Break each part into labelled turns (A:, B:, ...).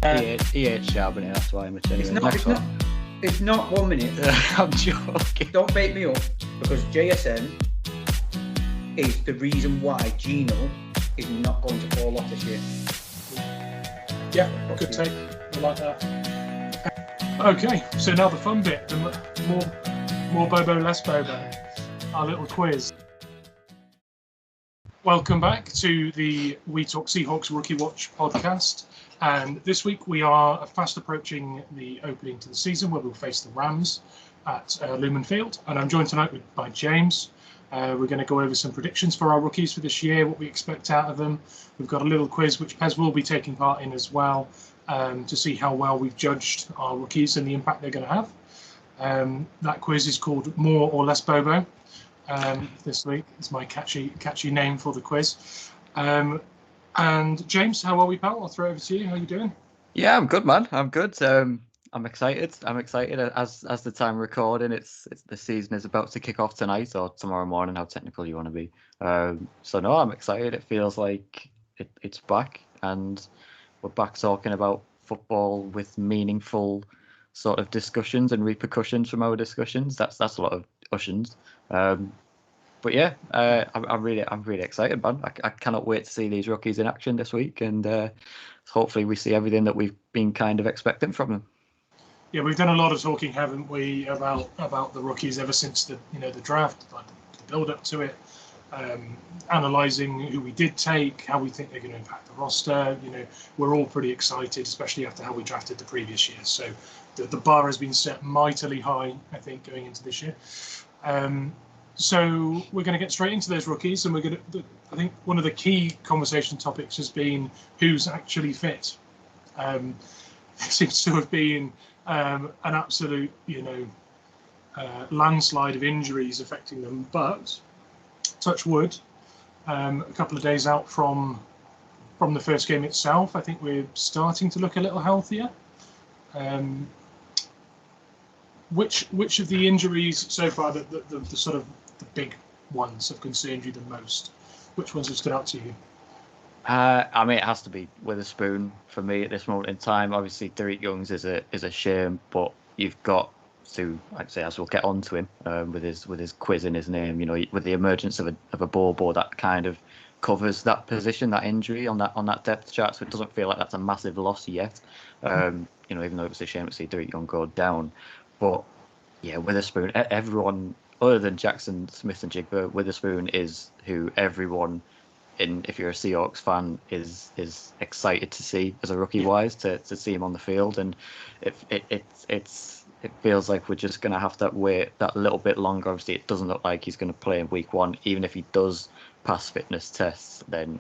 A: He hates Charbonnet, that's why I'm anyway.
B: It's not 1 minute.
A: I'm joking.
B: Don't bait me up, because JSN is the reason why Gino is not going to fall off this year.
C: Yeah, good take. I like that. Okay, so now the fun bit, the more Bobo, less Bobo, our little quiz. Welcome back to the We Talk Seahawks Rookie Watch podcast. And this week we are fast approaching the opening to the season where we'll face the Rams at Lumen Field. And I'm joined tonight by James. We're going to go over some predictions for our rookies for this year, what we expect out of them. We've got a little quiz which Pez will be taking part in as well, to see how well we've judged our rookies and the impact they're going to have. That quiz is called More or Less Bobo. This week it's my catchy name for the quiz. And James, how are we, pal? I'll throw it over to you. How are you doing?
A: Yeah, I'm good, man. I'm good. I'm excited. As the time recording, it's the season is about to kick off tonight or tomorrow morning, how technical you want to be. So no, I'm excited. It feels like it's back, and we're back talking about football with meaningful sort of discussions and repercussions from our discussions. That's a lot of ustions. But yeah, I'm really excited, man. I cannot wait to see these rookies in action this week, and hopefully we see everything that we've been kind of expecting from them.
C: Yeah, we've done a lot of talking, haven't we, about the rookies ever since the draft, like the build up to it, analysing who we did take, how we think they're going to impact the roster. We're all pretty excited, especially after how we drafted the previous year. So the bar has been set mightily high, I think, going into this year. So we're going to get straight into those rookies, and I think one of the key conversation topics has been who's actually fit. It seems to have been an absolute, landslide of injuries affecting them. But touch wood, a couple of days out from the first game itself, I think we're starting to look a little healthier. Which of the injuries so far, the sort of the big ones, have concerned you the most? Which ones have stood out to you?
A: I mean, it has to be Witherspoon for me at this moment in time. Obviously, Derek Young's is a shame, but you've got to, I'd say, as we'll get on to him with his quiz in his name. With the emergence of a Bobo, that kind of covers that position, that injury on that depth chart, so it doesn't feel like that's a massive loss yet. Even though it was a shame to see Derek Young go down. But yeah, Witherspoon, everyone other than Jackson Smith and Jigba, Witherspoon is who everyone, if you're a Seahawks fan, is excited to see as a rookie wise, to see him on the field. And it feels like we're just going to have to wait that little bit longer. Obviously, it doesn't look like he's going to play in week one. Even if he does pass fitness tests, then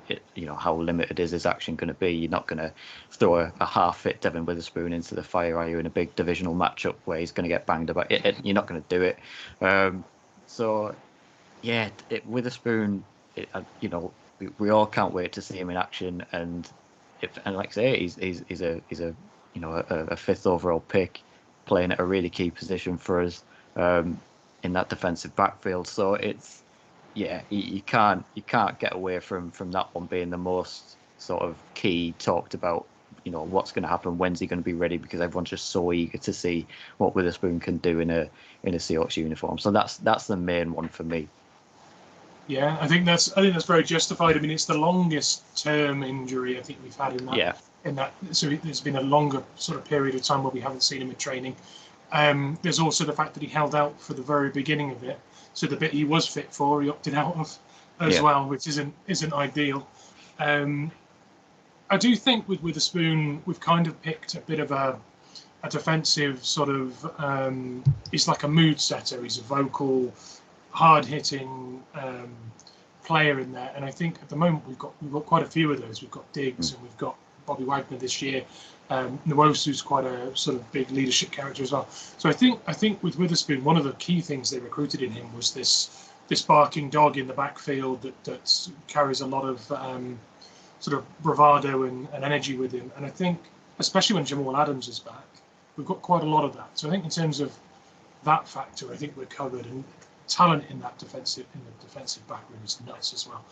A: how limited is his action going to be? You're not going to throw a half-fit Devin Witherspoon into the fire, are you, in a big divisional matchup where he's going to get banged about? You're not going to do it. So yeah, Witherspoon, we all can't wait to see him in action. And like I say, he's a fifth overall pick, playing at a really key position for us in that defensive backfield. So it's, yeah, you can't get away from that one being the most sort of key talked about. What's going to happen, when's he going to be ready, because everyone's just so eager to see what Witherspoon can do in a Seahawks uniform. So that's the main one for me.
C: Yeah, I think that's very justified. I mean, it's the longest term injury I think we've had in that.
A: Yeah.
C: So there's been a longer sort of period of time where we haven't seen him in training. There's also the fact that he held out for the very beginning of it. So the bit he was fit for, he opted out of as well, which isn't ideal. I do think with Witherspoon, we've kind of picked a bit of a defensive sort of. He's like a mood setter. He's a vocal, hard-hitting player in there, and I think at the moment we've got quite a few of those. We've got Diggs and we've got Bobby Wagner this year. Nwosu's quite a sort of big leadership character as well. So I think with Witherspoon, one of the key things they recruited in him was this barking dog in the backfield that carries a lot of sort of bravado and energy with him. And I think, especially when Jamal Adams is back, we've got quite a lot of that. So I think in terms of that factor, I think we're covered. And talent in the defensive back room is nuts as well.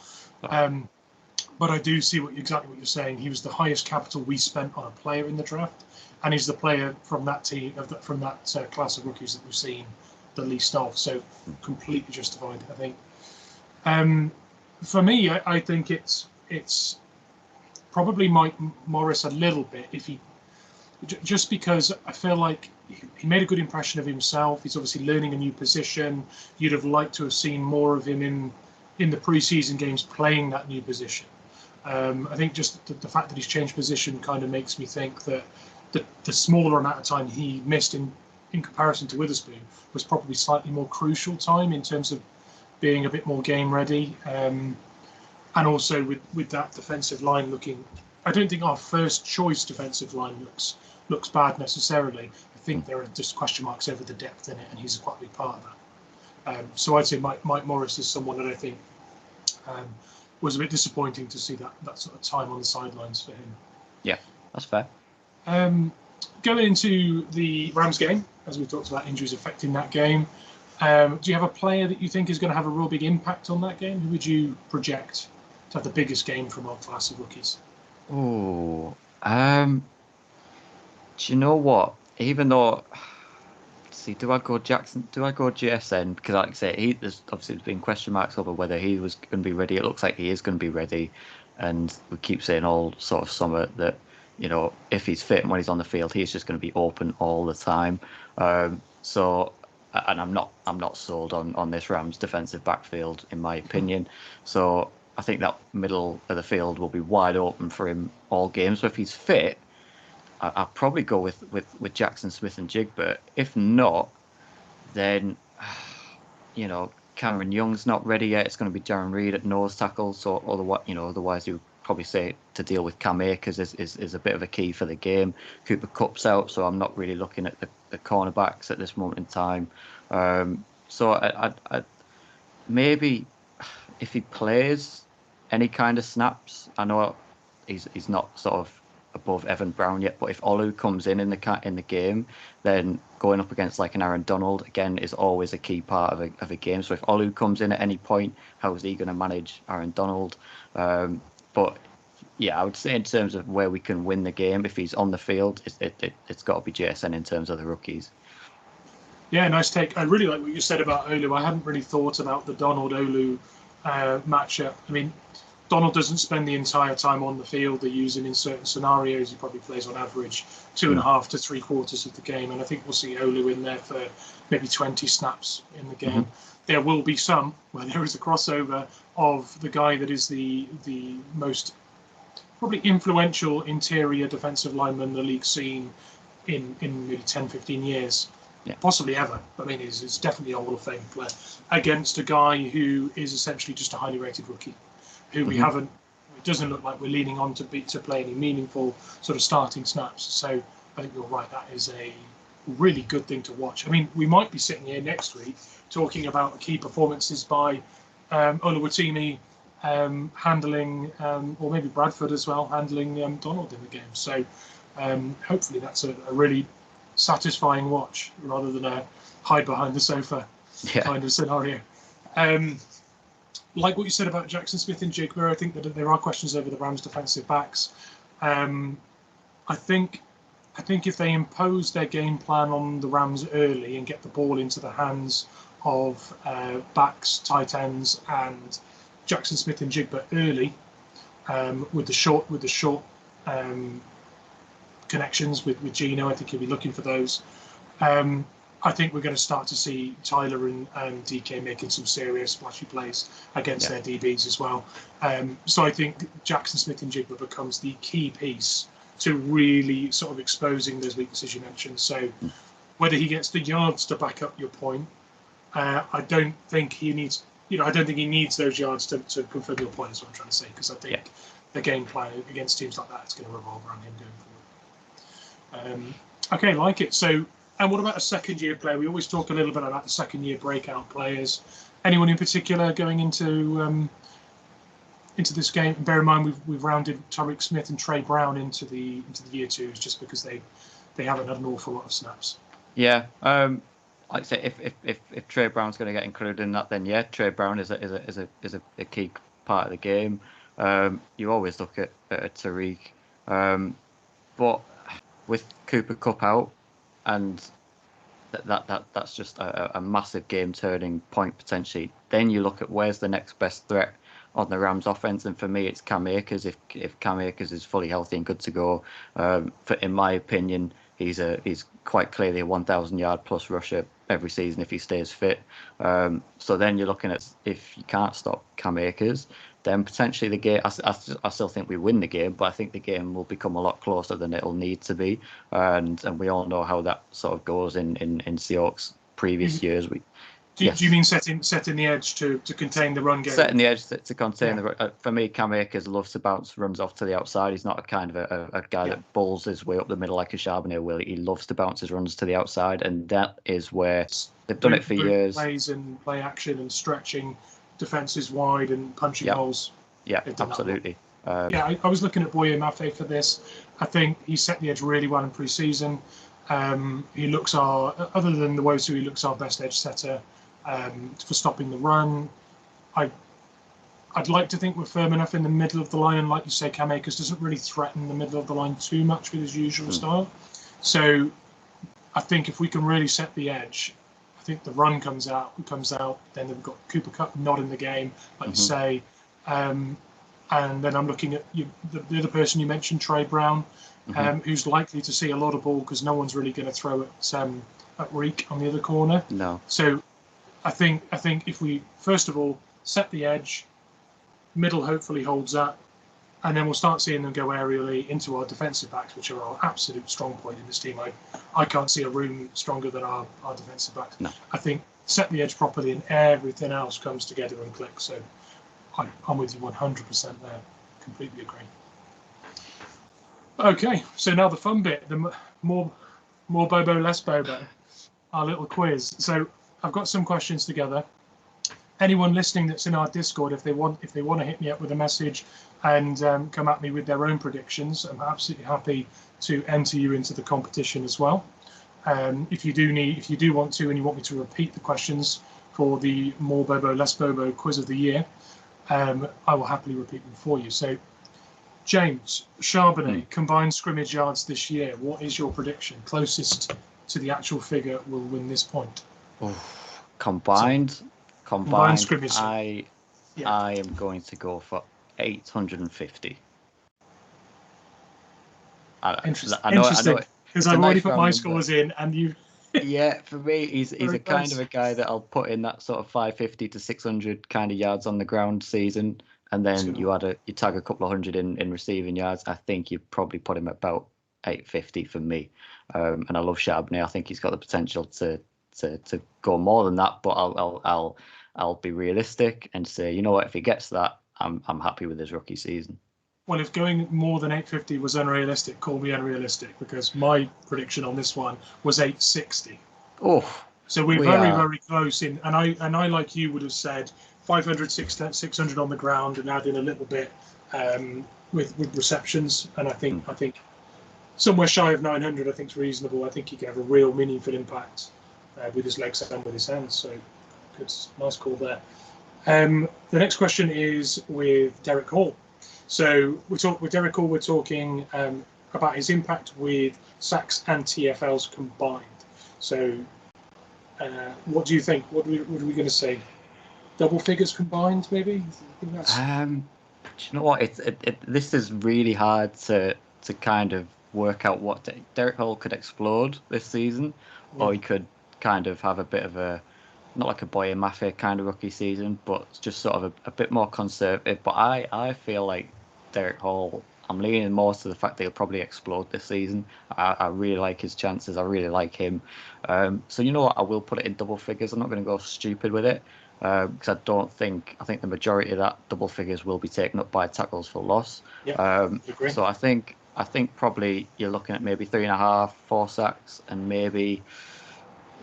C: But I do see exactly what you're saying. He was the highest capital we spent on a player in the draft, and he's the player from that team from that class of rookies that we've seen the least of. So completely justified, I think. For me, I think it's probably Mike Morris a little bit, just because I feel like he made a good impression of himself. He's obviously learning a new position. You'd have liked to have seen more of him in the preseason games playing that new position. I think just the fact that he's changed position kind of makes me think that the smaller amount of time he missed in comparison to Witherspoon was probably slightly more crucial time in terms of being a bit more game ready. And also with that defensive line looking, I don't think our first choice defensive line looks bad necessarily. I think there are just question marks over the depth in it, and he's quite a big part of that. So I'd say Mike Morris is someone that I think was a bit disappointing to see that sort of time on the sidelines for him.
A: Yeah, that's fair.
C: Going into the Rams game, as we talked about injuries affecting that game, do you have a player that you think is going to have a real big impact on that game? Who would you project to have the biggest game from our class of rookies?
A: Oh, do you know what? Even though, see, do I go Jackson? Do I go JSN? Because, like I say, there's been question marks over whether he was going to be ready. It looks like he is going to be ready, and we keep saying all sort of summer that, you know, if he's fit and when he's on the field, he's just going to be open all the time. So, and I'm not sold on this Rams defensive backfield, in my opinion. So I think that middle of the field will be wide open for him all games. So if he's fit, I'll probably go with Jackson Smith and Jigba. If not, then, you know, Cameron Young's not ready yet. It's going to be Darren Reed at nose tackle. So otherwise you would probably say to deal with Cam Akers is a bit of a key for the game. Cooper Kupp's out, so I'm not really looking at the cornerbacks at this moment in time. So I maybe if he plays any kind of snaps, I know he's not sort of above Evan Brown yet, but if Olu comes in the game, then going up against like an Aaron Donald again is always a key part of a game. So if Olu comes in at any point, how is he going to manage Aaron Donald? But yeah, I would say in terms of where we can win the game, if he's on the field, it's got to be JSN in terms of the rookies.
C: Yeah, nice take. I really like what you said about Olu. I hadn't really thought about the Donald-Olu matchup. I mean, Donald doesn't spend the entire time on the field. They use him in certain scenarios. He probably plays on average 2.5 to 3/4 of the game. And I think we'll see Olu in there for maybe 20 snaps in the game. Mm-hmm. There will be some where there is a crossover of the guy that is the most probably influential interior defensive lineman the league's seen in maybe 10, 15 years. Yeah. Possibly ever. I mean, it's definitely a Hall of Fame player against a guy who is essentially just a highly rated rookie, who we haven't. It doesn't look like we're leaning on to play any meaningful sort of starting snaps. So I think you're right. That is a really good thing to watch. I mean, we might be sitting here next week talking about key performances by Oluwatimi handling, or maybe Bradford as well, handling Donald in the game. So hopefully that's a really satisfying watch rather than a hide behind the sofa kind of scenario. Like what you said about Jackson Smith and Jigba, I think that there are questions over the Rams' defensive backs. I think if they impose their game plan on the Rams early and get the ball into the hands of backs, tight ends, and Jackson Smith and Jigba early, with the short connections with Gino, I think he'll be looking for those. I think we're going to start to see Tyler and DK making some serious splashy plays against their DBs as well. So I think Jackson Smith and Jigba becomes the key piece to really sort of exposing those weaknesses you mentioned. So whether he gets the yards to back up your point, I don't think he needs. I don't think he needs those yards to confirm your point. Is what I'm trying to say, because I think the game plan against teams like that is going to revolve around him going forward. Okay, like it. So, and what about a second-year player? We always talk a little bit about the second-year breakout players. Anyone in particular going into this game? Bear in mind we've rounded Tariq Smith and Trey Brown into the year twos just because they haven't had an awful lot of snaps. Yeah.
A: Like I say, if Trey Brown's going to get included in that, then Trey Brown is a key part of the game. You always look at a Tariq. But with Cooper Kupp out, and that's just a massive game-turning point potentially. Then you look at where's the next best threat on the Rams offense, and for me it's Cam Akers. If Cam Akers is fully healthy and good to go, in my opinion, he's quite clearly a 1,000-yard plus rusher every season if he stays fit. So then you're looking at, if you can't stop Cam Akers, then potentially the game, I still think we win the game, but I think the game will become a lot closer than it'll need to be. And we all know how that sort of goes in Seahawks previous years.
C: Do you mean setting the edge to contain the run game? Setting
A: the edge to contain the. For me, Cam Akers loves to bounce runs off to the outside. He's not a kind of a guy that bowls his way up the middle like a Charbonnet will. He loves to bounce his runs to the outside, and that is where they've done it for years.
C: Plays and play action and stretching defenses wide and punching holes.
A: Yeah, absolutely.
C: I was looking at Boye Mafe for this. I think he set the edge really well in pre-season. He looks other than the Wosu, he looks our best edge setter. For stopping the run. I'd like to think we're firm enough in the middle of the line, and like you say, Cam Akers doesn't really threaten the middle of the line too much with his usual style. So I think if we can really set the edge, I think the run comes out, then we've got Cooper Kupp not in the game, like you say. And then I'm looking at the other person you mentioned, Trey Brown, who's likely to see a lot of ball because no one's really going to throw at Reek on the other corner.
A: No.
C: So I think if we first of all set the edge, middle hopefully holds up, and then we'll start seeing them go aerially into our defensive backs, which are our absolute strong point in this team. I can't see a room stronger than our defensive backs.
A: No.
C: I think set the edge properly and everything else comes together and clicks. So I'm with you 100% there. Completely agree. Okay, so now the fun bit, the more Bobo, less Bobo, our little quiz. So I've got some questions together. Anyone listening that's in our Discord, if they want to hit me up with a message and come at me with their own predictions, I'm absolutely happy to enter you into the competition as well. If you do want to, and you want me to repeat the questions for the More Bobo, Less Bobo quiz of the year, I will happily repeat them for you. So, James, Charbonnet, combined scrimmage yards this year. What is your prediction? Closest to the actual figure will win this point.
A: Combined
C: scrimmage.
A: I am going to go for 850.
C: Interesting. Because I've already put my scores in, and you.
A: Yeah, for me, he's a kind of a guy that I'll put in that sort of 550 to 600 kind of yards on the ground season, and then you tag a couple of hundred in receiving yards. I think you probably put him at about 850 for me. And I love Charbonnet. I think he's got the potential to go more than that, but I'll be realistic and say, you know what, if he gets that, I'm happy with his rookie season.
C: Well, if going more than 850 was unrealistic, call me unrealistic, because my prediction on this one was 860.
A: Oh,
C: so we're very, very close in, and I like you would have said 500, 600 on the ground, and add in a little bit with receptions, and I think somewhere shy of 900 I think is reasonable. I think he can have a real meaningful impact with his legs and with his hands. So good, nice call there. The next question is with Derek Hall. So with Derek Hall, we're talking about his impact with sacks and TFLs combined. So what do you think? What are we going to say? Double figures combined, maybe? I think that's...
A: Do you know what? This is really hard to kind of work out what Derek Hall could explode this season, or he could kind of have a bit of a, not like a Boye Mafe kind of rookie season, but just sort of a bit more conservative. But I feel like Derek Hall, I'm leaning more to the fact that he'll probably explode this season. I really like his chances. I really like him. So you know what? I will put it in double figures. I'm not going to go stupid with it because I think the majority of that double figures will be taken up by tackles for loss. So I think probably you're looking at maybe 3.5, 4 sacks, and maybe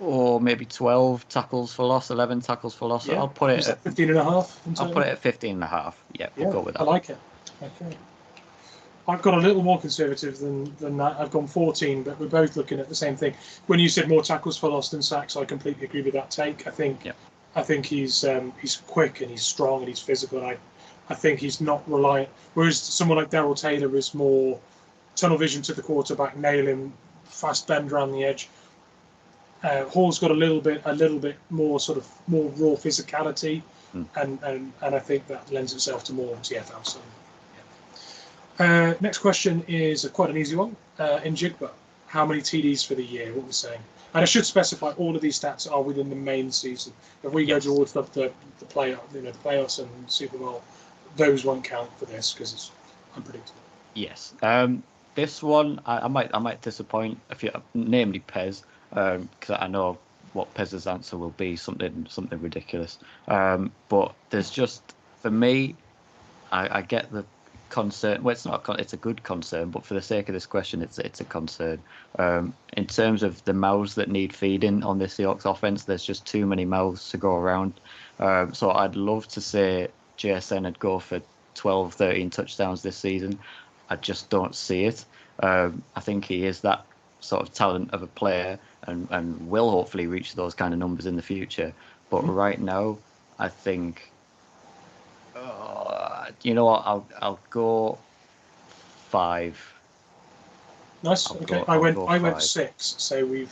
A: 12 tackles for loss, 11 tackles for loss.
C: Yeah.
A: I'll put it at
C: 15.5.
A: I'll put it at 15.5. Yeah, we'll go with that.
C: I like it. Okay. I've got a little more conservative than that. I've gone 14, but we're both looking at the same thing. When you said more tackles for loss than sacks, I completely agree with that take. I think he's quick and he's strong and he's physical. And I think he's not reliant. Whereas someone like Daryl Taylor is more tunnel vision to the quarterback, nail him, fast bend around the edge. Hall's got a little bit more sort of more raw physicality, and I think that lends itself to more TFL. So, yeah. Next question is quite an easy one. In Jigba, how many TDs for the year? What we're saying, and I should specify all of these stats are within the main season. If we go towards the playoff, the playoffs and Super Bowl, those won't count for this because it's unpredictable.
A: Yes. This one I might disappoint if you, namely Pez, because I know what Pez's answer will be, something ridiculous. But there's just, for me, I get the concern. Well, it's a good concern, but for the sake of this question, it's a concern. In terms of the mouths that need feeding on this Seahawks offense, there's just too many mouths to go around. So I'd love to say JSN would go for 12, 13 touchdowns this season. I just don't see it. I think he is that sort of talent of a player and will hopefully reach those kind of numbers in the future. But right now, I think, you know what, I'll go 5.
C: Nice. Okay, I went 6. So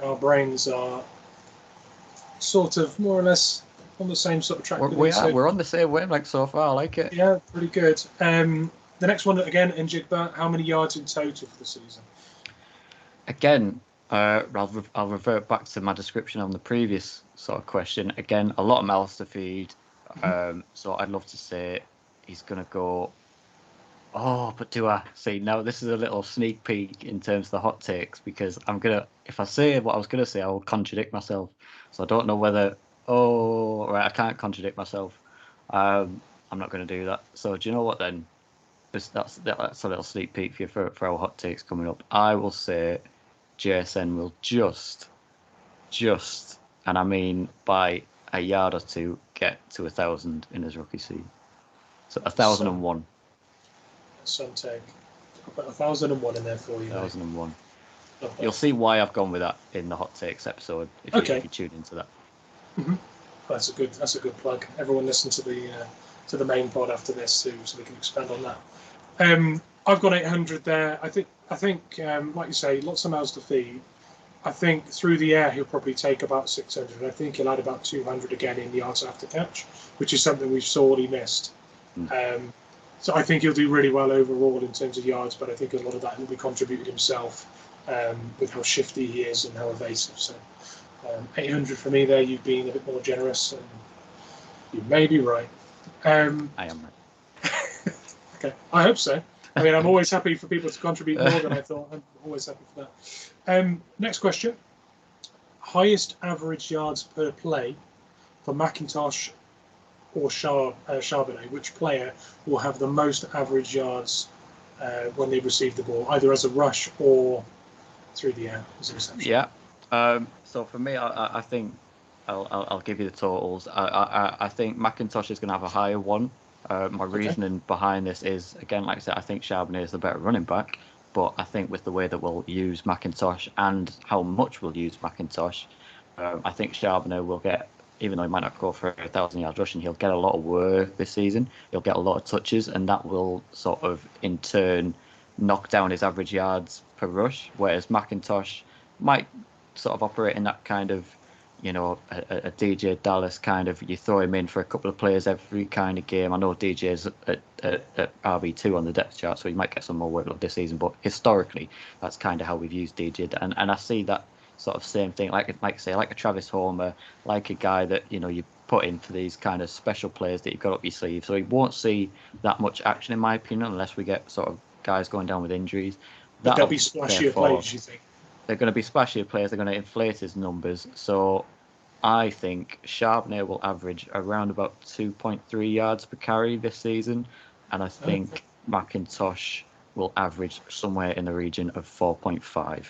C: our brains are sort of more or less on the same sort of track.
A: We're on the same wavelength so far. I like it.
C: Yeah, pretty good. The next one again in Jigba, how many yards in total for the season?
A: Again, I'll revert back to my description on the previous sort of question. Again, a lot of mouths to feed. So I'd love to say he's going to go. Oh, but do I see? Now this is a little sneak peek in terms of the hot takes, because if I say what I was going to say, I will contradict myself. So I don't know whether. Oh, right, I can't contradict myself. I'm not going to do that. So do you know what then? That's a little sneak peek for you for our hot takes coming up. I will say JSN will just, and I mean by a yard or two, get to 1,000 in his rookie season. So 1,001.
C: Some take. I'll put 1,001 in there for you.
A: 1,001. You'll see why I've gone with that in the hot takes episode if you tune into that.
C: Mm-hmm. That's a good plug. Everyone listen to the main pod after this so we can expand on that. I've got 800 there. I think like you say, lots of mouths to feed. I think through the air he'll probably take about 600. I think he'll add about 200 again in yards after catch, which is something we've sorely missed. So I think he'll do really well overall in terms of yards, but I think a lot of that will be contributed himself with how shifty he is and how evasive. So 800 for me there. You've been a bit more generous, and you may be right.
A: I am right.
C: Okay, I hope so. I mean, I'm always happy for people to contribute more than I thought. I'm always happy for that. Next question. Highest average yards per play for McIntosh or Charbonnet. Which player will have the most average yards when they receive the ball, either as a rush or through the air as a reception?
A: Yeah. So for me, I think I'll give you the totals. I think McIntosh is going to have a higher one. My reasoning behind this is, again, like I said, I think Charbonnet is the better running back, but I think with the way that we'll use McIntosh and how much we'll use McIntosh, I think Charbonnet will get, even though he might not go for 1,000 yards rushing, he'll get a lot of work this season. He'll get a lot of touches, and that will sort of, in turn, knock down his average yards per rush, whereas McIntosh might sort of operate in that kind of, you know, a DJ Dallas kind of, you throw him in for a couple of players every kind of game. I know DJ's at RB2 on the depth chart, so he might get some more workload this season, but historically, that's kind of how we've used DJ. And I see that sort of same thing, like a Travis Homer, like a guy that, you know, you put in for these kind of special players that you've got up your sleeve. So he won't see that much action, in my opinion, unless we get sort of guys going down with injuries.
C: They'll be splashier players, you think?
A: They're going to be splashier players. They're going to inflate his numbers. So I think Charbonnet will average around about 2.3 yards per carry this season. And I think McIntosh will average somewhere in the region of 4.5.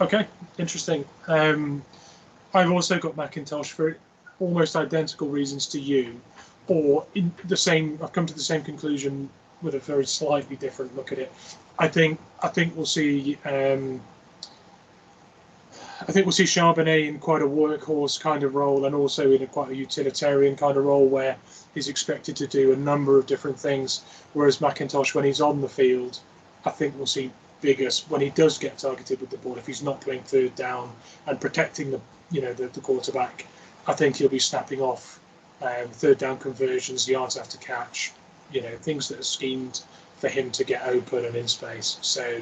C: Okay, interesting. I've also got McIntosh for almost identical reasons to you, or in the same. I've come to the same conclusion with a very slightly different look at it. I think we'll see I think we'll see Charbonnet in quite a workhorse kind of role, and also in quite a utilitarian kind of role where he's expected to do a number of different things. Whereas McIntosh, when he's on the field, I think we'll see bigger when he does get targeted with the ball. If he's not playing third down and protecting the quarterback, I think he'll be snapping off third down conversions, yards after catch, things that are schemed for him to get open and in space. So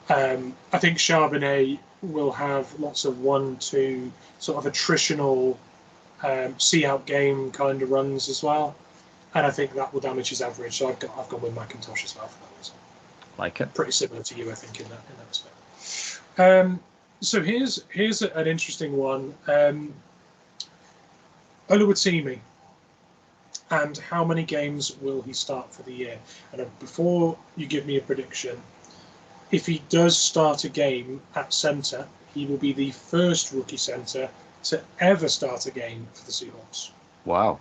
C: I think Charbonnet will have lots of 1-2 sort of attritional see-out game kind of runs as well, and I think that will damage his average. So I've gone with McIntosh as well for that reason.
A: Like it.
C: Pretty similar to you, I think, in that respect. So here's an interesting one. Oluwatimi, and how many games will he start for the year? And before you give me a prediction, if he does start a game at centre, he will be the first rookie centre to ever start a game for the Seahawks.
A: Wow.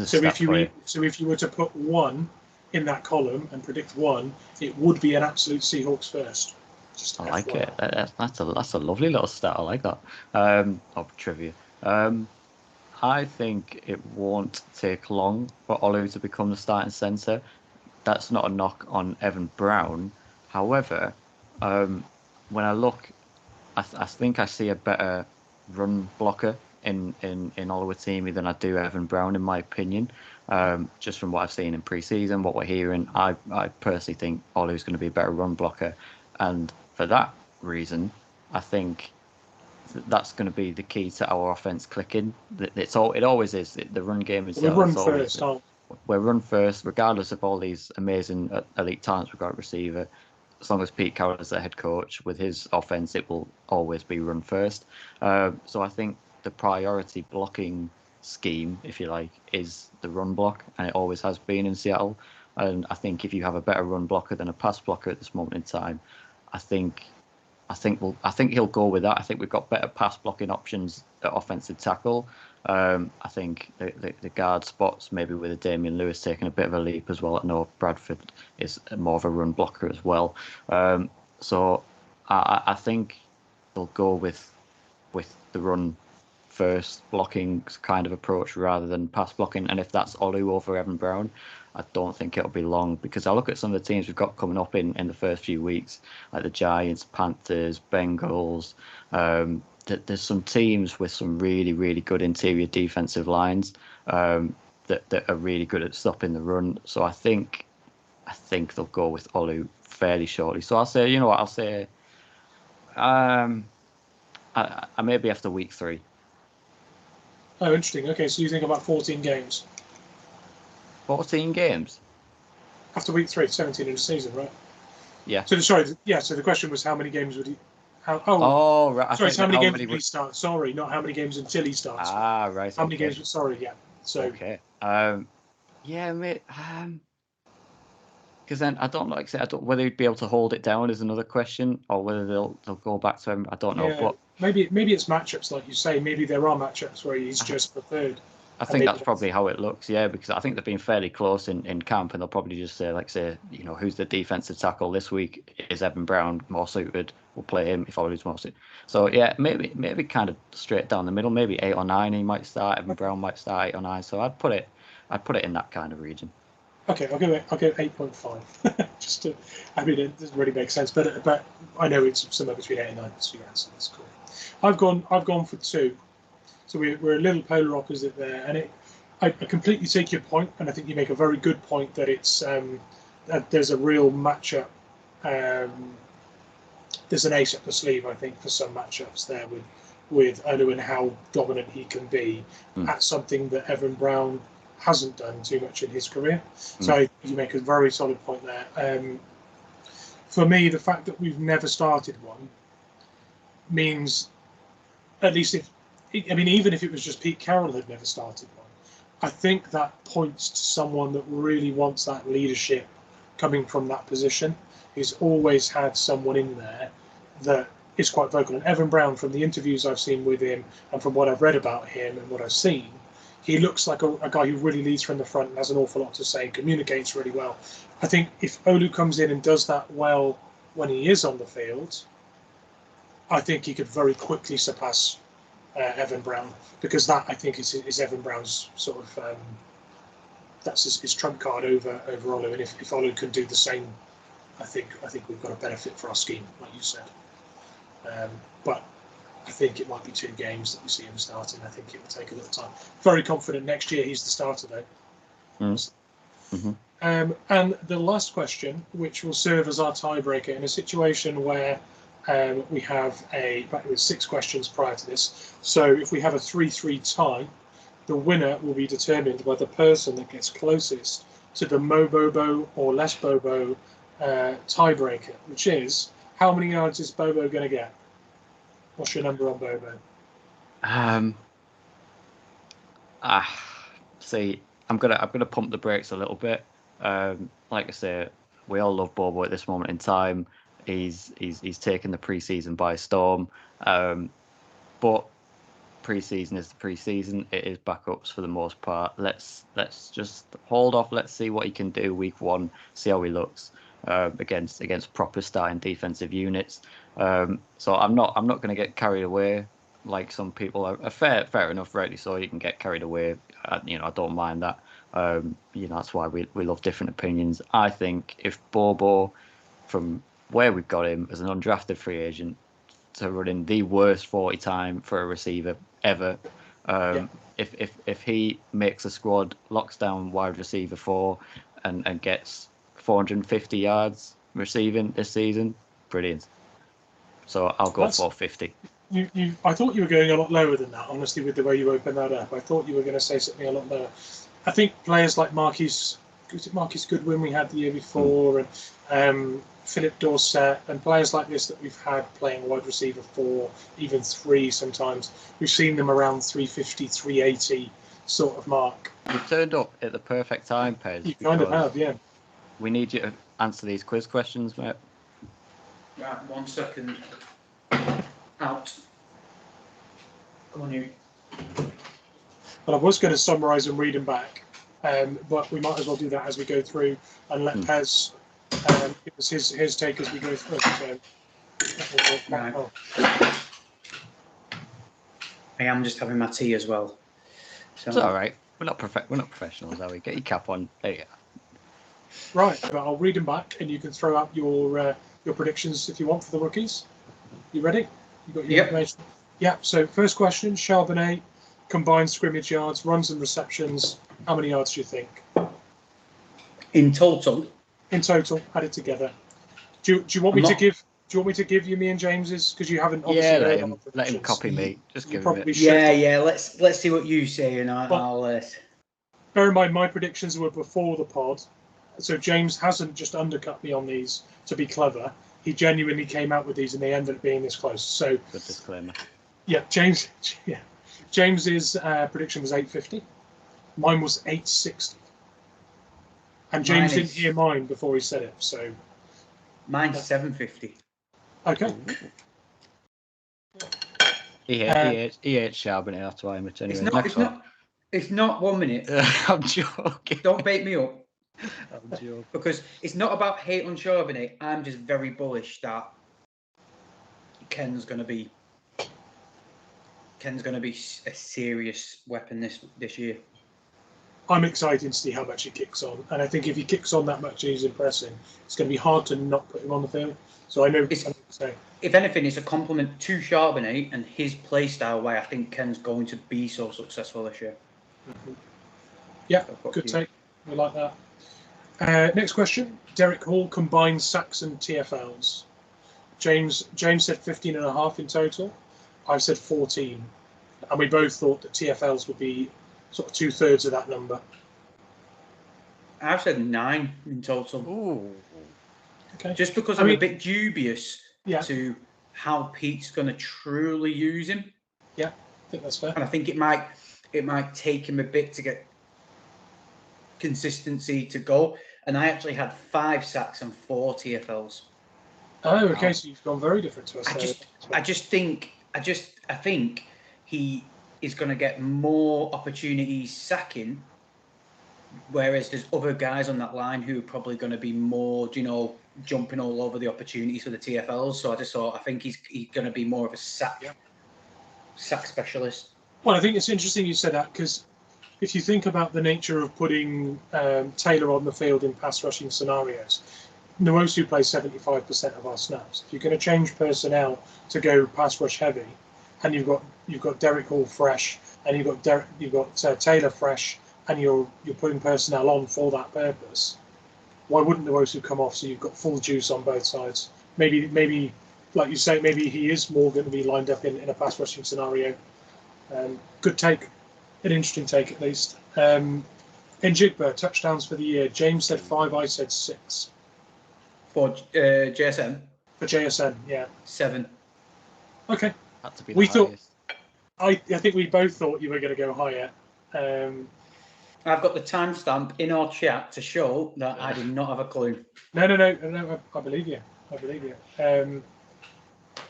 C: So if you were to put one in that column and predict one, it would be an absolute Seahawks first. Just
A: I like it. That's a lovely little stat. I like that. Of trivia. I think it won't take long for Olu to become the starting centre. That's not a knock on Evan Brown. However, when I look, I think I see a better run blocker in Oluwatimi than I do Evan Brown, in my opinion. Just from what I've seen in pre-season, what we're hearing, I personally think Olu's going to be a better run blocker, and for that reason, I think that's going to be the key to our offense clicking. It always is. The run game is.
C: We run first.
A: We're run first, regardless of all these amazing elite talents we've got at receiver. As long as Pete Carroll is the head coach, with his offense, it will always be run first. So I think the priority blocking scheme, if you like, is the run block, and it always has been in Seattle. And I think if you have a better run blocker than a pass blocker at this moment in time, I think he'll go with that. I think we've got better pass blocking options at offensive tackle. I think the guard spots, maybe with a Damian Lewis taking a bit of a leap as well. I know Bradford is more of a run blocker as well. So I think they'll go with the run first blocking kind of approach rather than pass blocking. And if that's Olu over Evan Brown, I don't think it'll be long, because I look at some of the teams we've got coming up in the first few weeks, like the Giants, Panthers, Bengals. There's some teams with some really, really good interior defensive lines that are really good at stopping the run. So I think they'll go with Olu fairly shortly. So I'll say, I maybe after week 3.
C: Oh, interesting. Okay, so you think about 14 games.
A: 14 games?
C: After week 3, 17 in the season, right?
A: Yeah.
C: So so the question was how many games would he... right. Sorry, how many games would he start? Sorry, not how many games until he starts.
A: Ah, right.
C: How many games? Sorry, yeah. So.
A: Okay. Yeah, mate. Because then I don't know, like I said, whether he'd be able to hold it down is another question, or whether they'll go back to him. I don't know.
C: Yeah,
A: but
C: maybe it's matchups, like you say. Maybe there are matchups where he's just preferred.
A: I think that's probably how it looks, yeah, because I think they've been fairly close in camp, and they'll probably just say, who's the defensive tackle this week? Is Evan Brown more suited? We'll play him if Olu's more suited. So yeah, maybe kind of straight down the middle. Maybe 8 or 9 he might start. Evan Brown might start 8 or 9. So I'd put it in that kind of region.
C: Okay, I'll go 8.5. Just to, it doesn't really make sense, but I know it's somewhere between 8 and 9. So yeah, so that's cool. I've gone for 2. So we're a little polar opposite there, and I completely take your point, and I think you make a very good point that it's that there's a real matchup. There's an ace up the sleeve, I think, for some matchups there with Olu and how dominant he can be at something that Evan Brown hasn't done too much in his career. So you make a very solid point there. For me, the fact that we've never started one means, at least even if it was just Pete Carroll had never started one, I think that points to someone that really wants that leadership coming from that position. He's always had someone in there that is quite vocal. And Evan Brown, from the interviews I've seen with him and from what I've read about him and what I've seen, he looks like a guy who really leads from the front and has an awful lot to say, communicates really well. I think if Olu comes in and does that well when he is on the field, I think he could very quickly surpass Evan Brown, because that, I think, is Evan Brown's sort of that's his trump card over Olu. And if Olu can do the same, I think we've got a benefit for our scheme, like you said. But I think it might be 2 games that we see him starting. I think it will take a little time. Very confident next year he's the starter, though.
A: Mm-hmm.
C: And the last question, which will serve as our tiebreaker in a situation where we have back with 6 questions prior to this. So if we have a 3-3 tie, the winner will be determined by the person that gets closest to the Mo Bobo or Less Bobo tiebreaker, which is, how many yards is Bobo going to get? What's your number on Bobo?
A: See, I'm gonna pump the brakes a little bit. Like I say, we all love Bobo at this moment in time. He's taken the preseason by storm. But preseason is the preseason. It is backups for the most part. Let's just hold off. Let's see what he can do week 1. See how he looks against proper starting defensive units. So I'm not going to get carried away like some people are. Fair enough, rightly so. You can get carried away. I don't mind that. That's why we love different opinions. I think if Bobo, from where we've got him as an undrafted free agent, to running the worst 40 time for a receiver ever, if he makes a squad, locks down wide receiver 4, and gets 450 yards receiving this season, brilliant. So I'll go for 50.
C: I thought you were going a lot lower than that, honestly, with the way you opened that up. I thought you were going to say something a lot lower. I think players like Marquise Goodwin we had the year before, and Philip Dorsett, and players like this that we've had playing wide receiver 4, even 3 sometimes, we've seen them around 350, 380 sort of mark.
A: You've turned up at the perfect time, Pez.
C: You kind of have, yeah.
A: We need you to answer these quiz questions, mate.
B: Right, 1 second. Out. Come on, you.
C: Well, I was going to summarise and read them back, but we might as well do that as we go through and let Pez give us his take as we go through. So,
B: right. I am just having my tea as well. So.
A: It's all right. We're not professionals, are we? Get your cap on. There you go.
C: Right, but I'll read them back, and you can throw out your predictions if you want for the rookies. You ready? You got your information? Yeah. So first question: Charbonnet, combined scrimmage yards, runs and receptions. How many yards do you think?
B: In total.
C: In total, added together. Do you want me to give? Do you want me to give you me and James's? Because you haven't obviously.
A: Let him copy me. Just give him it.
B: Yeah. Let's see what you say, and I'll.
C: Bear in mind, my predictions were before the pod, so James hasn't just undercut me on these to be clever. He genuinely came out with these, and they ended up being this close. So.
A: Good disclaimer.
C: Yeah, James. Yeah, James's prediction was 850. Mine was 860. And James didn't hear mine before he said it, so.
B: Mine's 750.
C: Okay.
A: He hates Charbonnet, that's why I'm anyway.
B: It's not 1 minute.
A: I'm joking.
B: Don't bait me up.
A: I'm joking.
B: Because it's not about hate on Charbonnet. I'm just very bullish that Ken's going to be a serious weapon this year.
C: I'm excited to see how much he kicks on, and I think if he kicks on that much and he's impressing, it's going to be hard to not put him on the field. So I know.
B: If anything, it's a compliment to Charbonnet and his play style. Why I think Ken's going to be so successful this year.
C: Mm-hmm. Yeah, good take. We like that. Next question: Derek Hall combined sacks and TFLs. James said 15.5 in total. I've said 14, and we both thought that TFLs would be sort of 2/3 of that number.
B: I've said 9 in total.
A: Ooh.
B: Okay. Just because I'm a bit dubious to how Pete's going to truly use him.
C: Yeah, I think that's fair.
B: And I think it might take him a bit to get consistency to go. And I actually had 5 sacks and 4 TFLs.
C: Oh, okay. So you've gone very different to us.
B: I think he is going to get more opportunities sacking, whereas there's other guys on that line who are probably going to be more, jumping all over the opportunities for the TFLs. So I just thought, I think he's going to be more of a sack specialist.
C: Well, I think it's interesting you said that, because if you think about the nature of putting Taylor on the field in pass rushing scenarios, Nwosu plays 75% of our snaps. If you're going to change personnel to go pass rush heavy, and you've got Derek Hall fresh, and you've got Taylor fresh, and you're putting personnel on for that purpose, why wouldn't Nwosu come off so you've got full juice on both sides? Maybe like you say, maybe he is more going to be lined up in a pass rushing scenario. Good take, an interesting take at least. In Jigba, touchdowns for the year, James said 5, I said 6.
B: For JSN?
C: For JSN, yeah.
B: 7.
C: Okay.
A: Had to be
C: We
A: the
C: thought,
A: highest.
C: I think we both thought you were going to go higher.
B: I've got the timestamp in our chat to show that I did not have a clue.
C: No, I believe you.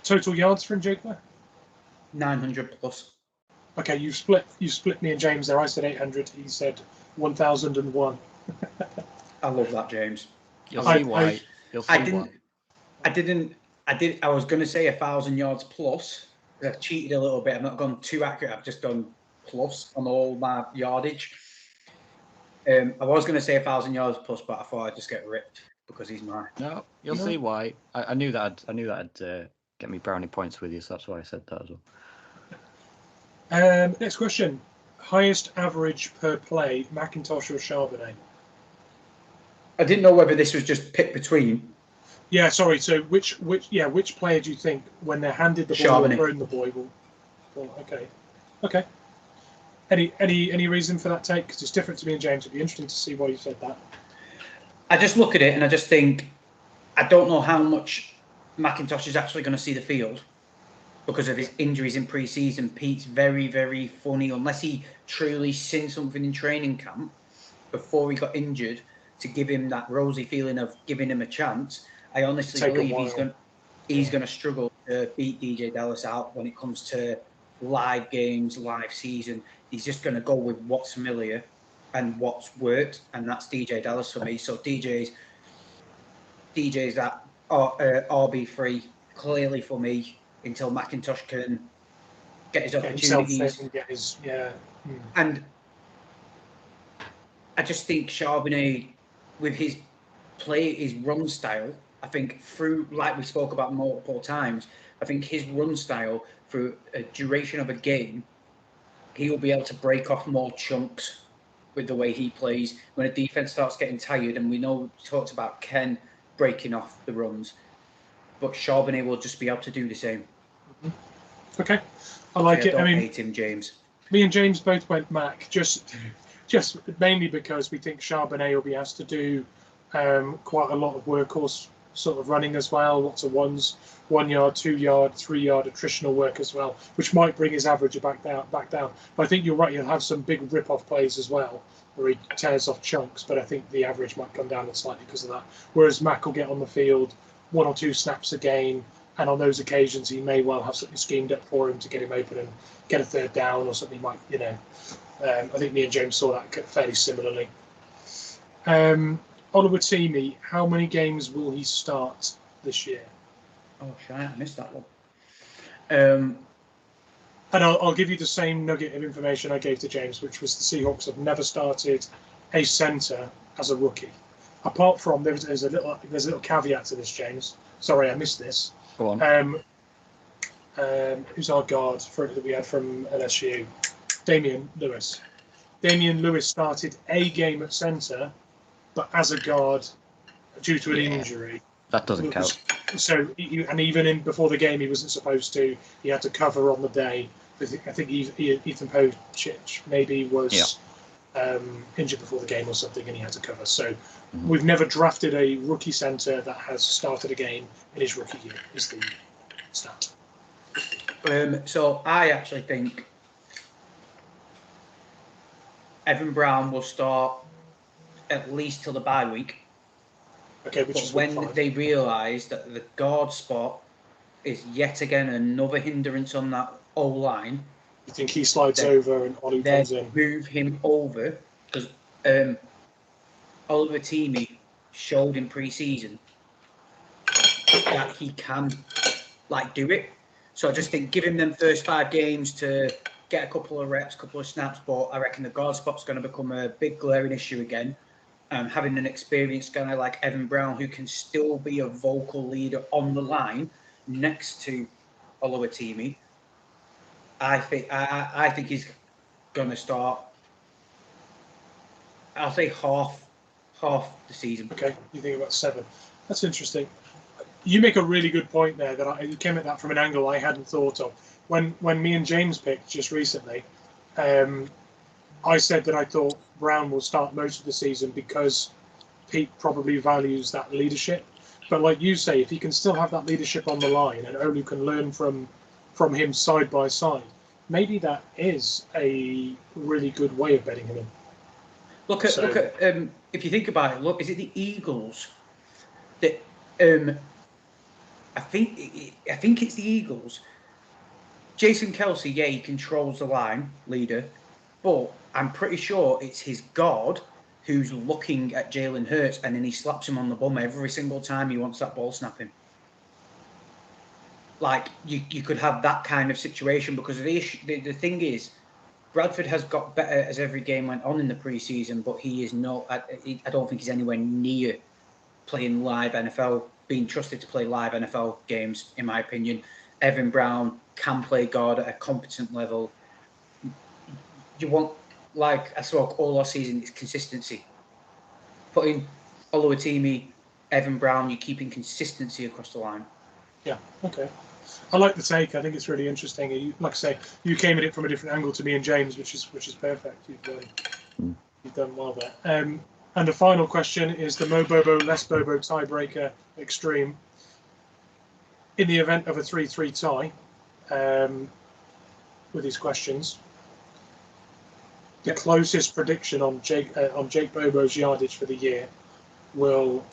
C: Total yards from Jigba?
B: 900 plus.
C: Okay, you split me and James there. I said 800. He said 1001.
B: I love that, James.
A: You'll see why.
B: I was going to say 1,000 yards plus. I've cheated a little bit. I've not gone too accurate. I've just gone plus on all my yardage. I was going to say 1,000 yards plus, but I thought I'd just get ripped because he's mine.
A: No, you'll see why. I knew that. I knew that'd get me brownie points with you, so that's why I said that as well.
C: Next question: highest average per play, McIntosh or Charbonnet?
B: I didn't know whether this was just picked between.
C: Yeah, sorry. So which player do you think, when they're handed the ball or thrown the ball, will okay. Any reason for that take? Because it's different to me and James. It'd be interesting to see why you said that.
B: I just look at it and I just think, I don't know how much McIntosh is actually going to see the field because of his injuries in pre-season. Pete's very, very funny, unless he truly seen something in training camp before he got injured to give him that rosy feeling of giving him a chance. I honestly believe he's going to struggle to beat DJ Dallas out when it comes to live games, live season. He's just going to go with what's familiar and what's worked, and that's DJ Dallas for me. So DJ's that RB3 clearly for me until McIntosh can get his opportunities. And I just think Charbonnet, with his play, his run style, I think through, like we spoke about multiple times, I think his run style through a duration of a game, he will be able to break off more chunks with the way he plays. When a defense starts getting tired, and we know we talked about Ken breaking off the runs, but Charbonnet will just be able to do the same.
C: Okay, I like it. I mean,
B: hate him, James.
C: Me and James both went Mac, just mainly because we think Charbonnet will be asked to do quite a lot of workhorse sort of running as well, lots of 1 yard, 2 yard, 3 yard attritional work as well, which might bring his average back down. But I think you're right, he'll have some big rip-off plays as well, where he tears off chunks, but I think the average might come down slightly because of that. Whereas Mac will get on the field 1 or 2 snaps a game, and on those occasions he may well have something schemed up for him to get him open and get a third down or something like, I think me and James saw that fairly similarly. Oliver Teamy, how many games will he start this year?
B: Oh, shit, I missed that one.
C: And I'll give you the same nugget of information I gave to James, which was the Seahawks have never started a centre as a rookie. Apart from, there's a little caveat to this, James. Sorry, I missed this.
A: Go on.
C: Who's our guard that we had from LSU? Damian Lewis. Damian Lewis started a game at centre, but as a guard due to an injury.
A: That doesn't count.
C: So, and even before the game, he wasn't supposed to. He had to cover on the day. I think Ethan Pocic maybe was injured before the game or something, and he had to cover. So we've never drafted a rookie centre that has started a game in his rookie year, is the stat.
B: So I actually think Evan Brown will start at least till the bye week.
C: Okay, which is when
B: they realise that the guard spot is yet again another hindrance on that O-line.
C: You think he slides over and Ollie comes in?
B: Move him over, because Oliver Teamy showed in pre-season that he can do it. So I just think give him them first 5 games to get a couple of reps, couple of snaps, but I reckon the guard spot's going to become a big glaring issue again. Having an experienced guy like Evan Brown who can still be a vocal leader on the line next to Oluwatimi, I think he's going to start. I'll say half the season.
C: Okay, you think about 7. That's interesting. You make a really good point there. You came at that from an angle I hadn't thought of. When me and James picked just recently, I said that I thought Brown will start most of the season because Pete probably values that leadership. But like you say, if he can still have that leadership on the line and Olu can learn from him side by side, maybe that is a really good way of betting him in.
B: Look at if you think about it. Is it the Eagles that I think it's the Eagles. Jason Kelsey, yeah, he controls the line, leader, but I'm pretty sure it's his guard who's looking at Jalen Hurts and then he slaps him on the bum every single time he wants that ball snapping. Like, you could have that kind of situation because the thing is, Bradford has got better as every game went on in the preseason, but he is not. I don't think he's anywhere near playing live NFL, being trusted to play live NFL games, in my opinion. Evan Brown can play guard at a competent level. You want, like I spoke all last season, it's consistency. Putting Oluwatimi, Evan Brown, you're keeping consistency across the line.
C: Yeah, okay. I like the take. I think it's really interesting. Like I say, you came at it from a different angle to me and James, which is perfect. You've done well there. And the final question is the Mo Bobo, Less Bobo tiebreaker extreme. In the event of a 3-3 tie, with these questions, the closest prediction on Jake Bobo's yardage for the year will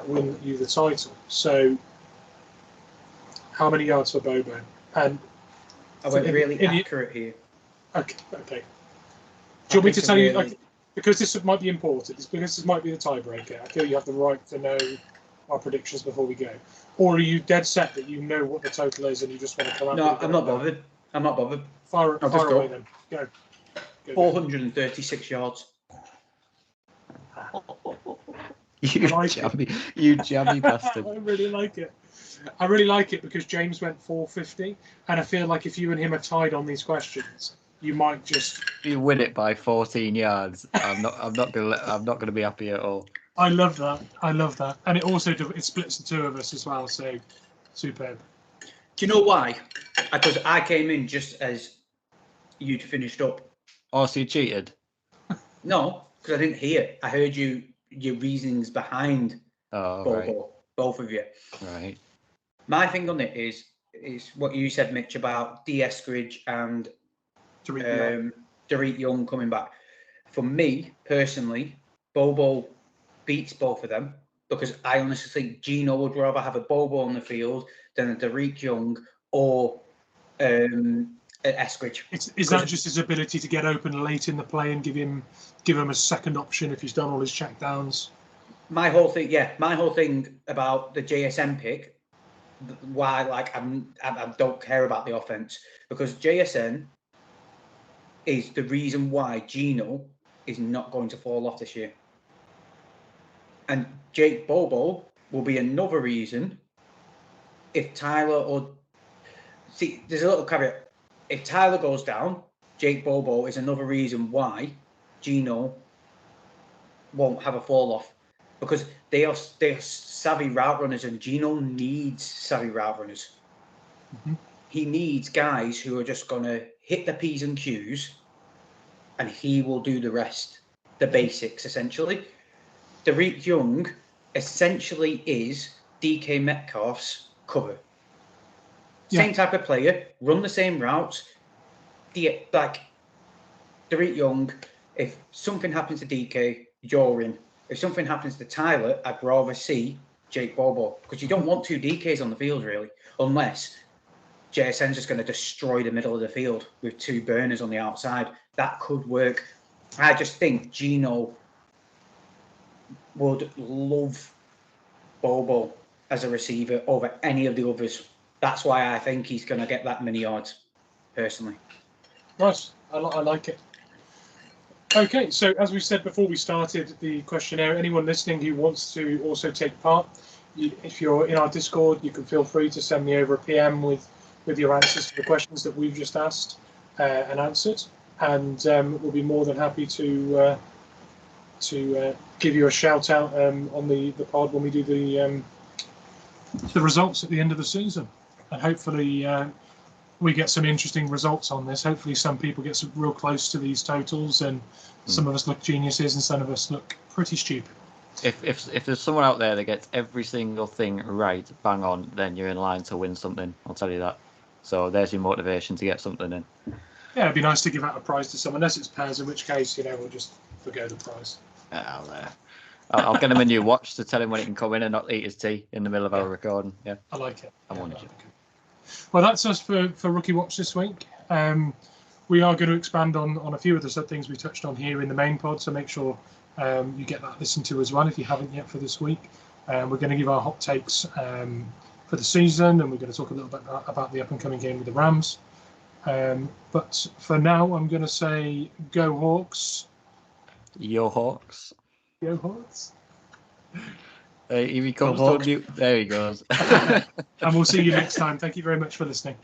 C: win you the title. So, how many yards for Bobo? And
B: I went really accurate here.
C: Okay. Do you want me to tell you, because this might be important, it's because this might be the tiebreaker, I feel you have the right to know our predictions before we go. Or are you dead set that you know what the total is and you just want to come out?
B: No, I'm not bothered. I'm not bothered.
C: Fire away then. Go.
B: 436 yards.
A: You jammy bastard.
C: I really like it. I really like it because James went 450, and I feel like if you and him are tied on these questions, you might just.
A: If you win it by 14 yards, I'm not gonna be happy at all.
C: I love that, and it also splits the two of us as well. So superb.
B: Do you know why? Because I came in just as you'd finished up.
A: Oh, so you cheated?
B: No, because I didn't hear. I heard your reasonings behind Bobo,
A: right.
B: Both of you.
A: Right.
B: My thing on it is what you said, Mitch, about Eskridge and Derek Young coming back. For me, personally, Bobo beats both of them because I honestly think Gino would rather have a Bobo on the field than a Derek Young or Eskridge.
C: Is that just his ability to get open late in the play and give him a second option if he's done all his checkdowns? My whole
B: thing about the JSN pick, why I don't care about the offense, because JSN is the reason why Gino is not going to fall off this year, and Jake Bobo will be another reason if Tyler there's a little caveat. If Tyler goes down, Jake Bobo is another reason why Gino won't have a fall off, because they are savvy route runners, and Gino needs savvy route runners. Mm-hmm. He needs guys who are just going to hit the P's and Q's, and he will do the rest, the basics, essentially. Derek Young essentially is DK Metcalf's cover. Same type of player, run the same routes. Derek Young, if something happens to DK, you're in. If something happens to Tyler, I'd rather see Jake Bobo, because you don't want two DKs on the field, really, unless JSN's just going to destroy the middle of the field with two burners on the outside. That could work. I just think Gino would love Bobo. as a receiver over any of the others. That's why I think he's going to get that many yards, personally.
C: Nice. I like it. Okay, so as we said before we started the questionnaire, anyone listening who wants to also take part, if you're in our Discord, you can feel free to send me over a PM with your answers to the questions that we've just asked and answered, and we'll be more than happy to give you a shout out on the pod when we do the results at the end of the season, and hopefully we get some interesting results on this. Hopefully some people get real close to these totals, and some of us look geniuses and some of us look pretty stupid.
A: If there's someone out there that gets every single thing right, bang on, then you're in line to win something. I'll tell you that. So there's your motivation to get something in.
C: Yeah, it'd be nice to give out a prize to someone, unless it's Pez, in which case, we'll just forgo the prize.
A: I'll get him a new watch to tell him when he can come in and not eat his tea in the middle of our recording. Yeah,
C: I like it.
A: I wanted you.
C: Well, that's us for Rookie Watch this week. We are going to expand on a few of the things we touched on here in the main pod, so make sure you get that listened to as well if you haven't yet for this week. We're going to give our hot takes for the season, and we're going to talk a little bit about the up-and-coming game with the Rams. But for now, I'm going to say go Hawks.
A: Yo Hawks.
C: Go Hawks.
A: Here he comes. There he goes.
C: And we'll see you next time. Thank you very much for listening.